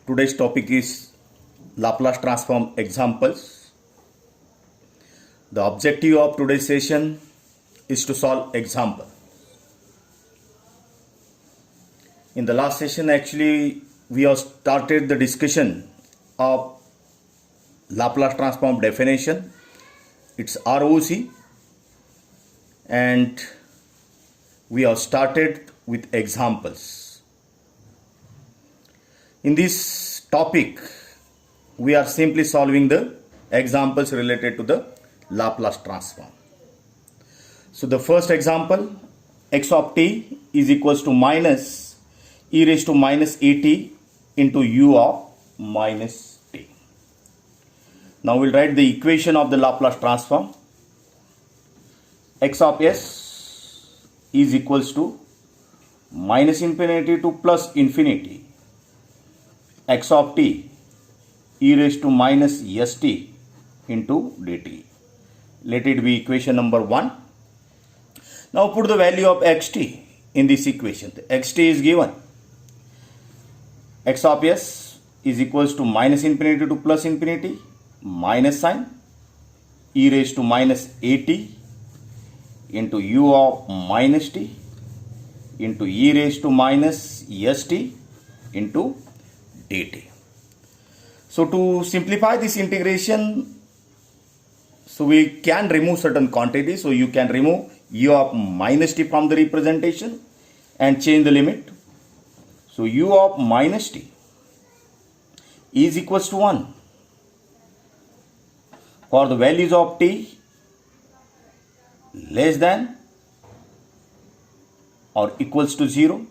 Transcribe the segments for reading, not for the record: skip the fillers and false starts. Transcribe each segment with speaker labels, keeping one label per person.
Speaker 1: Today's topic is Laplace transform examples. The objective of today's session is to solve example. In the last session, actually, we have started the discussion of Laplace transform definition. It's ROC, and we have started with examples. In this topic, we are simply solving the examples related to the Laplace transform. So the first example, x of t is equals to minus e raised to minus at into u of minus t. Now we'll write the equation of the Laplace transform. X of s is equals to minus infinity to plus infinity x of t e raised to minus st into dt. Let it be equation number 1. Now put the value of xt in this equation. The xt is given. X of s is equals to minus infinity to plus infinity minus sign e raised to minus at into u of minus t into e raised to minus st into dt. So to simplify this integration, so we can remove certain quantities. So you can remove u of minus t from the representation and change the limit. So u of minus t is equals to 1 for the values of t less than or equals to 0.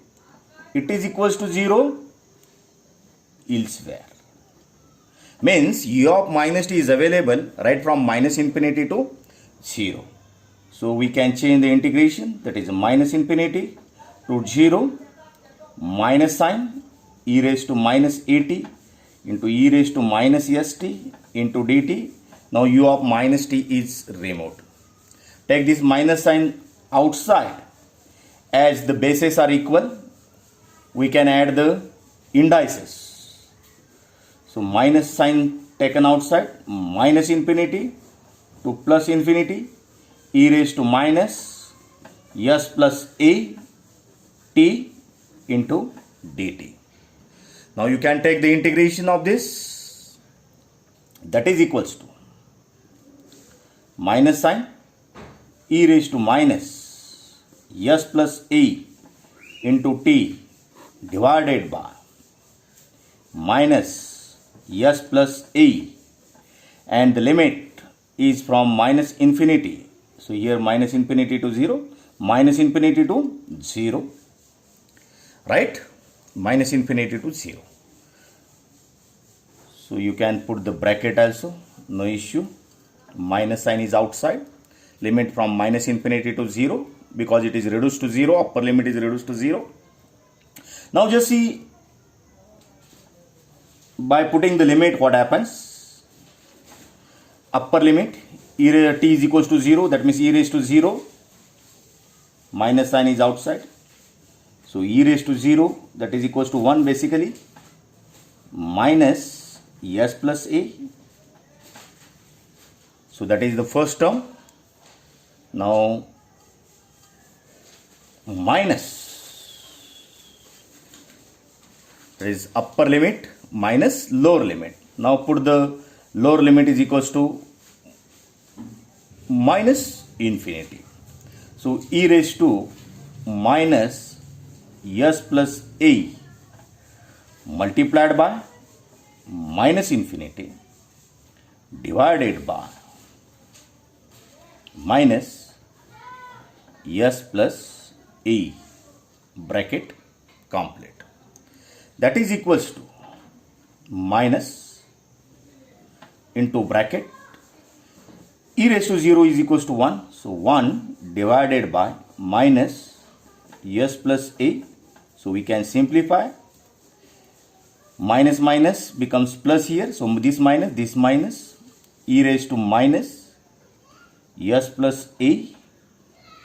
Speaker 1: It is equals to 0 elsewhere. Means u of minus t is available right from minus infinity to 0. So we can change the integration, that is minus infinity to 0 minus sign e raised to minus at into e raised to minus st into dt. Now u of minus t is removed. Take this minus sign outside. As the bases are equal, we can add the indices. So minus sign taken outside, minus infinity to plus infinity e raised to minus s plus a t into dt. Now you can take the integration of this, that is equals to minus sign e raised to minus s plus a into t divided by minus s plus a, and the limit is from minus infinity. So here minus infinity to 0, minus infinity to 0, right? Minus infinity to 0. So you can put the bracket also, no issue. Minus sign is outside. Limit from minus infinity to 0, because it is reduced to 0, upper limit is reduced to 0. Now just see, by putting the limit what happens. Upper limit e raised t is equals to 0, that means e raised to 0, minus sign is outside. So e raised to 0, that is equals to 1 basically, minus s plus a. So that is the first term. Now minus, that is upper limit minus lower limit. Now put the lower limit is equals to minus infinity. So e raised to minus s plus a multiplied by minus infinity divided by minus s plus a, bracket complete. That is equals to minus into bracket e raised to 0 is equals to 1. So 1 divided by minus s plus a. So we can simplify. Minus minus becomes plus here. So this minus e raised to minus s plus a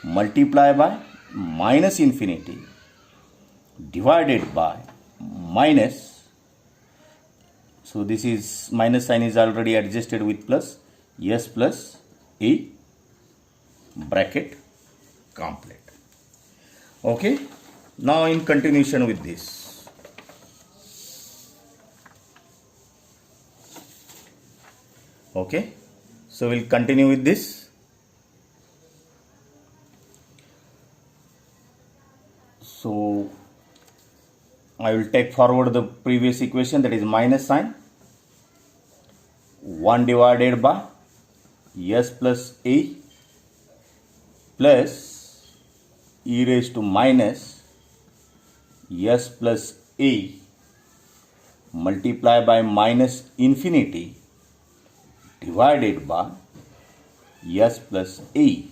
Speaker 1: multiply by minus infinity divided by minus So this is minus sign is already adjusted with plus, s plus a bracket complete. Okay, now in continuation with this, okay, so we'll continue with this. So I will take forward the previous equation, that is minus sign 1 divided by s plus a plus e raised to minus s plus a multiply by minus infinity divided by s plus a.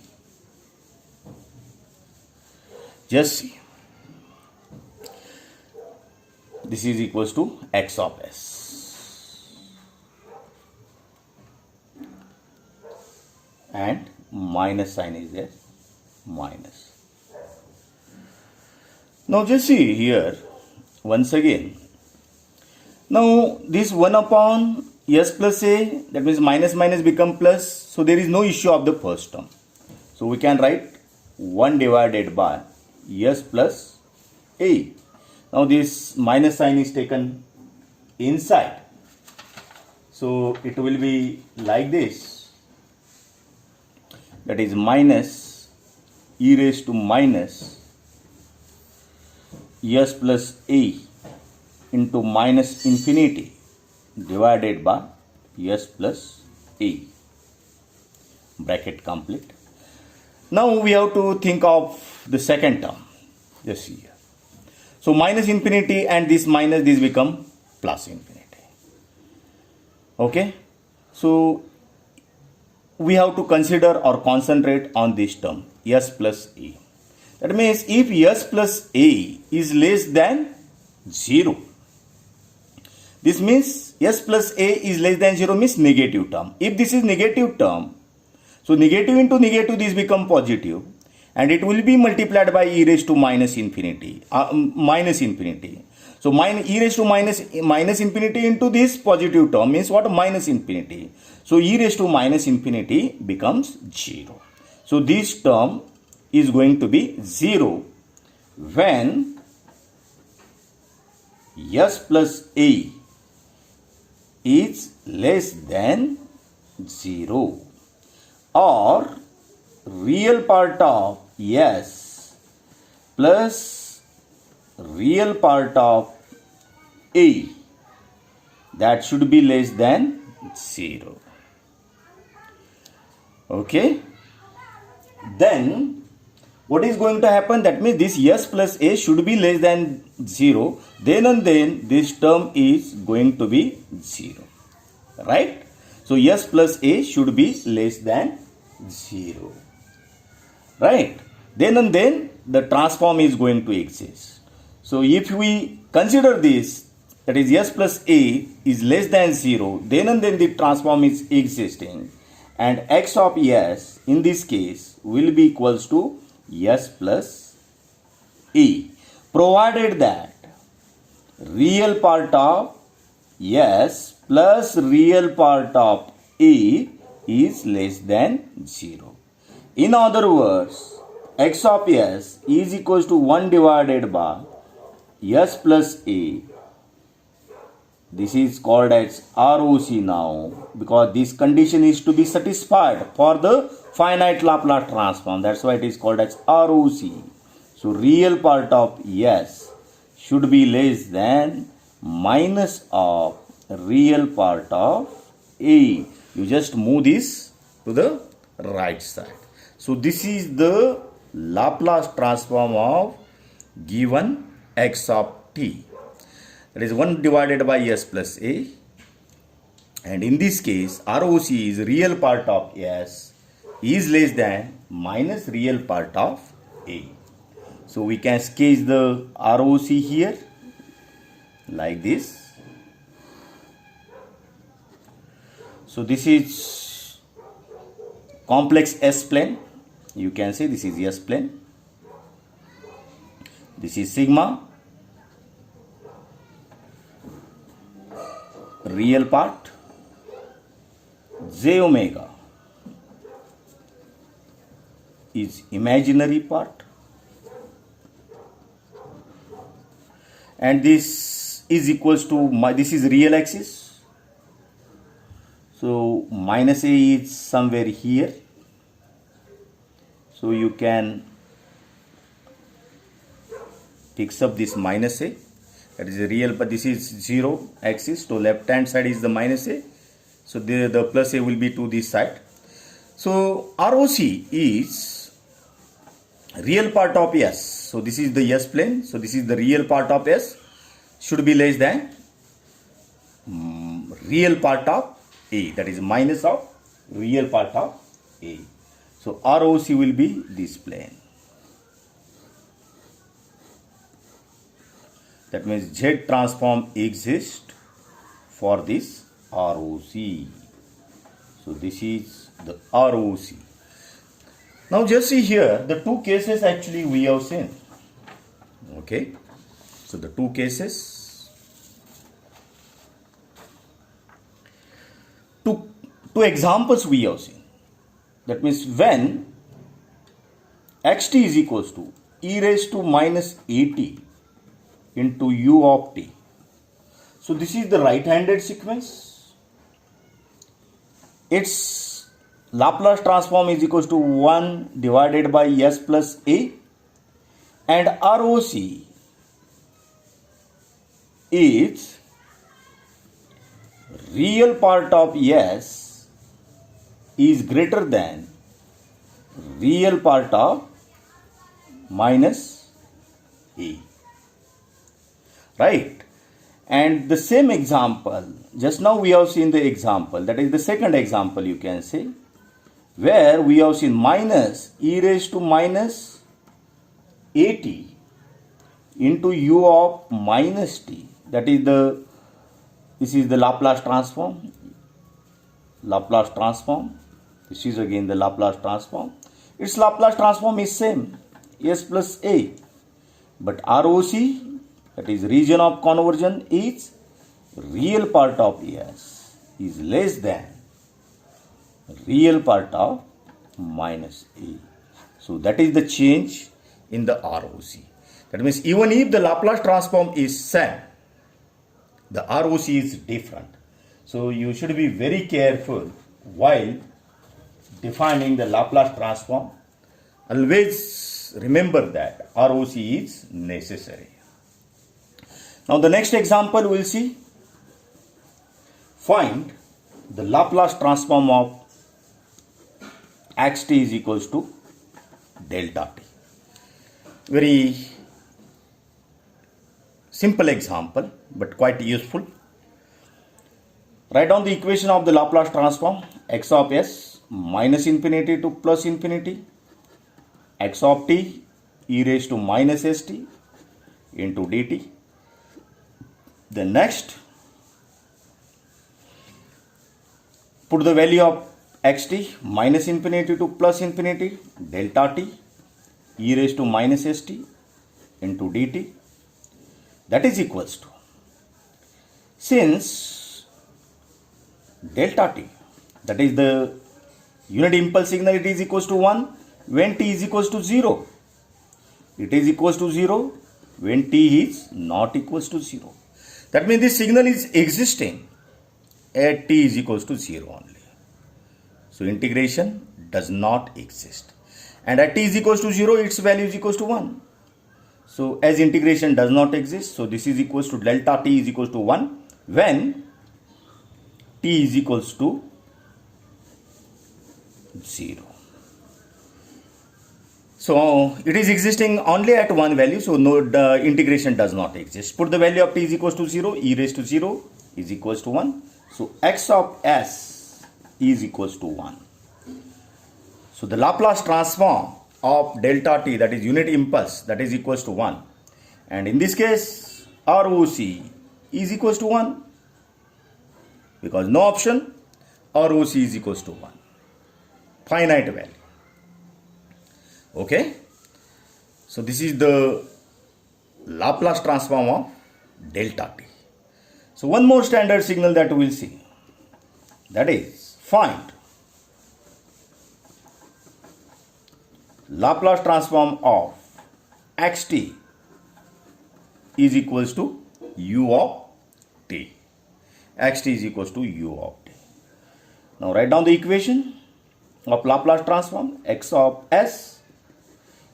Speaker 1: Just see, this is equals to x of s and minus sign is there, minus. Now just see here once again. Now this 1 upon s plus a, that means minus minus become plus, so there is no issue of the first term. So we can write 1 divided by s plus a. Now this minus sign is taken inside, so it will be like this, that is minus e raised to minus s plus a into minus infinity divided by s plus a bracket complete. Now we have to think of the second term. Just see here. So minus infinity and this minus, this become plus infinity. Okay. So we have to consider or concentrate on this term s plus a. That means if s plus a is less than 0, this means s plus a is less than 0 means negative term. If this is negative term, so negative into negative, this become positive, and it will be multiplied by e raised to minus infinity, minus infinity. So e raised to minus infinity into this positive term means what? Minus infinity. So e raised to minus infinity becomes 0. So this term is going to be 0 when s plus a is less than 0, or real part of s plus real part of a, that should be less than 0. Okay, then what is going to happen? That means this s plus a should be less than 0, then and then this term is going to be 0, right? So s plus a should be less than 0, right? Then and then the transform is going to exist. So if we consider this, that is s plus a is less than 0, then and then the transform is existing, and x of s in this case will be equals to s plus a, provided that real part of s plus real part of a is less than 0. In other words, x of s is equals to 1 divided by s plus a. This is called as ROC now, because this condition is to be satisfied for the finite Laplace transform. That's why it is called as ROC. So real part of s should be less than minus of real part of a. You just move this to the right side. So this is the Laplace transform of given x of t. That is 1 divided by s plus a, and in this case ROC is real part of s is less than minus real part of a. So we can sketch the ROC here like this. So this is complex S plane. You can say this is S plane. This is sigma. real part, j omega is imaginary part, and this is equals to this is real axis, so minus a is somewhere here, so you can fix up this minus a, that is a real, but this is 0 axis, so left hand side is the minus a, so the plus a will be to this side. So ROC is real part of S, so this is the S plane, so this is the real part of S, should be less than real part of A, that is minus of real part of A. So ROC will be this plane. That means Z transform exists for this ROC. So this is the ROC. Now just see here, the two cases actually we have seen. Okay. So the two cases. Two examples we have seen. That means when xt is equals to e raised to minus at into u of t. So this is the right-handed sequence. Its Laplace transform is equals to 1 divided by s plus a, and ROC is real part of s is greater than real part of minus a. Right? And the same example, just now we have seen the example, that is the second example you can say, where we have seen minus e raised to minus at into u of minus t. That is this is the Laplace transform. Laplace transform. This is again the Laplace transform. Its Laplace transform is same, s plus a. But ROC, that is region of conversion, is real part of s is less than real part of minus a. So that is the change in the ROC. That means even if the Laplace transform is same, the ROC is different. So you should be very careful while defining the Laplace transform. Always remember that ROC is necessary. Now the next example we'll see. Find the Laplace transform of xt is equals to delta t. Very simple example, but quite useful. Write down the equation of the Laplace transform x of s minus infinity to plus infinity, x of t e raised to minus st into dt. The next, put the value of xt minus infinity to plus infinity delta t e raised to minus st into dt. That is equals to, since delta t, that is the unit impulse signal, it is equals to 1 when t is equals to 0. It is equals to 0 when t is not equals to 0. That means this signal is existing at t is equals to 0 only. So integration does not exist. And at t is equals to 0, its value is equals to 1. So as integration does not exist, so this is equals to delta t is equals to 1 when t is equals to 0. So it is existing only at one value, so no, the integration does not exist. Put the value of t is equals to 0, e raised to 0 is equals to 1. So x of s is equals to 1. So the Laplace transform of delta t, that is unit impulse, that is equals to 1. And in this case, ROC is equals to 1. Because no option, ROC is equals to 1. Finite value. Okay. So this is the Laplace transform of delta t. So one more standard signal that we will see, that is find Laplace transform of xt is equals to u of t. Xt is equals to u of t. Now write down the equation of Laplace transform. X of s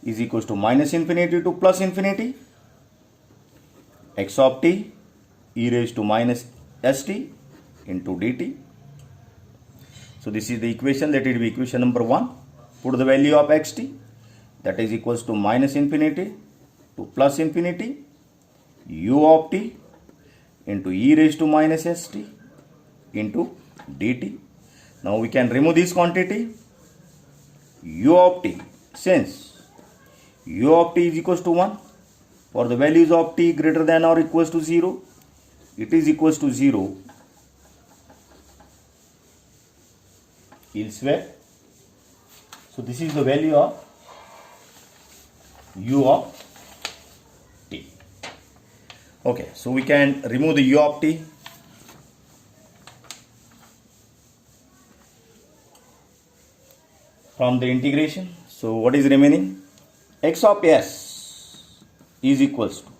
Speaker 1: is equals to minus infinity to plus infinity. X of t e raised to minus st into dt. So this is the equation, that will be equation number 1. Put the value of xt, that is equals to minus infinity to plus infinity u of t into e raised to minus st into dt. Now we can remove this quantity u of t, since u of t is equals to 1 for the values of t greater than or equals to 0, it is equals to 0 elsewhere. So this is the value of u of t. Okay, so we can remove the u of t. From the integration. So what is remaining? X of s is equals to,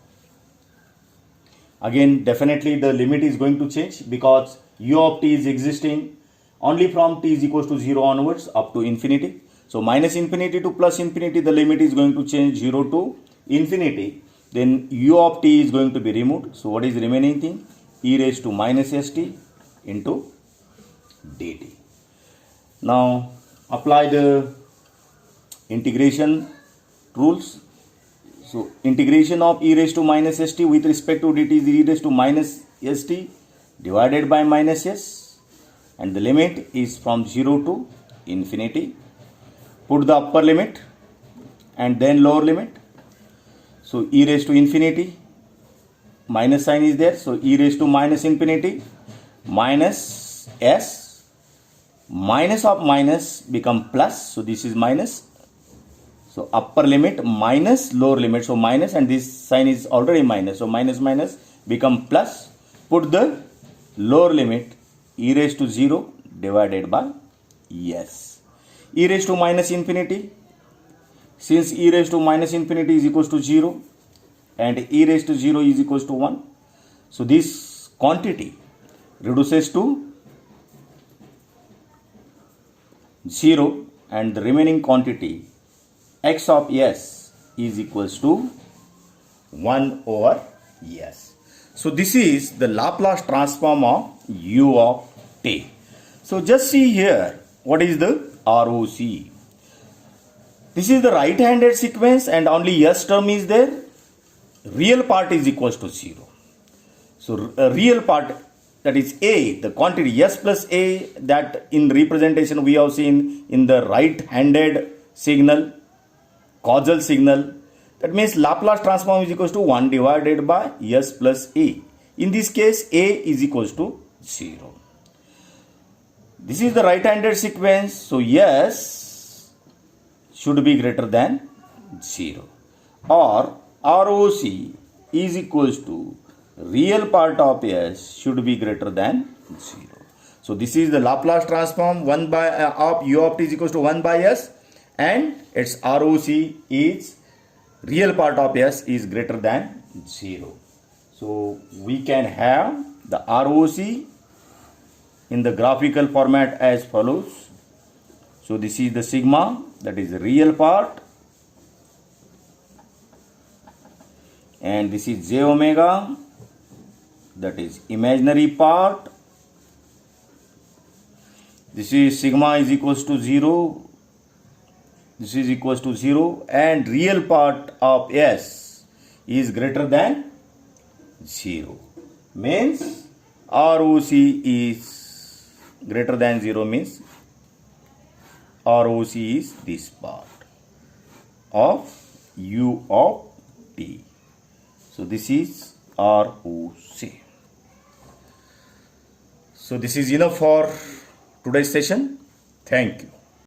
Speaker 1: again definitely the limit is going to change because u of t is existing only from t is equals to 0 onwards up to infinity. So minus infinity to plus infinity, the limit is going to change 0 to infinity. Then u of t is going to be removed. So what is the remaining thing? E raised to minus st into dt. Now apply the integration rules. So integration of e raised to minus st with respect to dt is e raised to minus st divided by minus s, and the limit is from 0 to infinity. Put the upper limit and then lower limit. So e raised to infinity, minus sign is there, so e raised to minus infinity minus s, minus of minus become plus, so this is minus. So upper limit minus lower limit, so minus, and this sign is already minus, so minus minus become plus. Put the lower limit e raised to 0 divided by s. E raised to minus infinity, since e raised to minus infinity is equals to 0 and e raised to 0 is equals to 1, so this quantity reduces to 0 and the remaining quantity x of s is equals to 1 over s. So this is the Laplace transform of u of t. So just see here what is the ROC. This is the right handed sequence and only s term is there. Real part is equals to 0. So a real part, that is a, the quantity s plus a, that in representation we have seen in the right handed signal, causal signal. That means Laplace transform is equals to 1 divided by s plus a. In this case a is equals to 0. This is the right handed sequence, so s should be greater than 0, or ROC is equals to real part of s should be greater than 0. So this is the Laplace transform 1 by of u of t is equals to 1 by s, and its ROC is real part of s is greater than 0. So we can have the ROC in the graphical format as follows. So this is the sigma, that is the real part, and this is j omega, that is imaginary part. This is sigma is equals to 0, this is equals to 0, and real part of s is greater than 0, means ROC is greater than 0, means ROC is this part of u of t. So this is ROC. So this is enough for today's session. Thank you.